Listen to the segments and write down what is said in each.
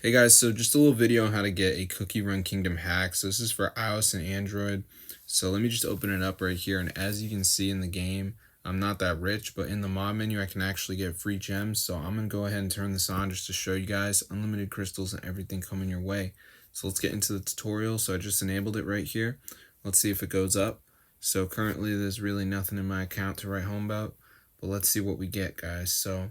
Hey guys, so just a little video on how to get a Cookie Run Kingdom hack. So this is for iOS and Android. So let me just open it up right here. And as you can see in the game, I'm not that rich, but in the mod menu, I can actually get free gems. So I'm going to go ahead and turn this on just to show you guys unlimited crystals and everything coming your way. So let's get into the tutorial. So I just enabled it right here. Let's see if it goes up. So currently there's really nothing in my account to write home about, but let's see what we get, guys. So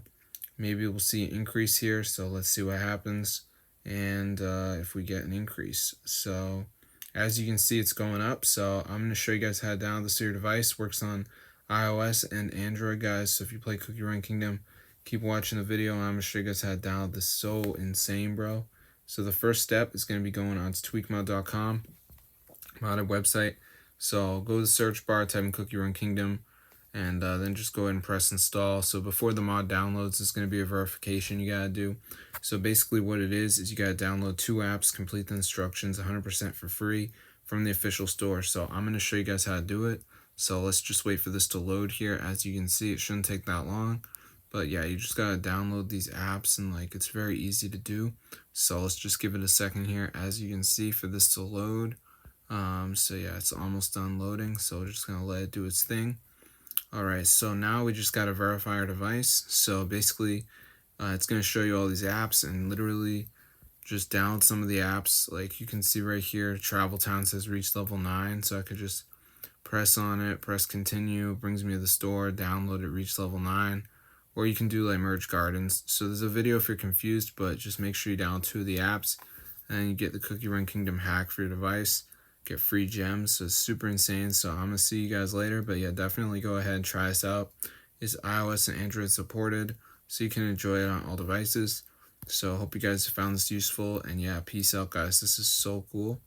maybe we'll see an increase here. So let's see what happens. And if we get an increase. So as you can see, it's going up. So I'm going to show you guys how to download this to your device. Works on iOS and Android, guys. So if you play Cookie Run Kingdom, keep watching the video. I'm going to show you guys how to download this. So insane, bro. So the first step is going to be going on to tweakmod.com, modded website. So go to the search bar, type in Cookie Run Kingdom, and then just go ahead and press install. So before the mod downloads, there's going to be a verification you got to do. So basically what it is you got to download 2 apps, complete the instructions 100% for free from the official store. So I'm going to show you guys how to do it. So let's just wait for this to load here. As you can see, it shouldn't take that long. But yeah, you just got to download these apps, and like it's very easy to do. So let's just give it a second here, as you can see, for this to load. So yeah, it's almost done loading. So we're just going to let it do its thing. Alright, so now we just got to verify our device. So basically, it's going to show you all these apps, and literally just download some of the apps. Like you can see right here, Travel Town says reach level 9. So I could just press on it, press continue, brings me to the store, download it, reach level 9. Or you can do like Merge Gardens. So there's a video if you're confused, but just make sure you download 2 of the apps, and you get the Cookie Run Kingdom hack for your device. Get free gems, so it's super insane. So I'm gonna see you guys later, but yeah, definitely go ahead and try this out. It's iOS and Android supported, so you can enjoy it on all devices. So I hope you guys found this useful, and yeah, peace out, guys. This is so cool.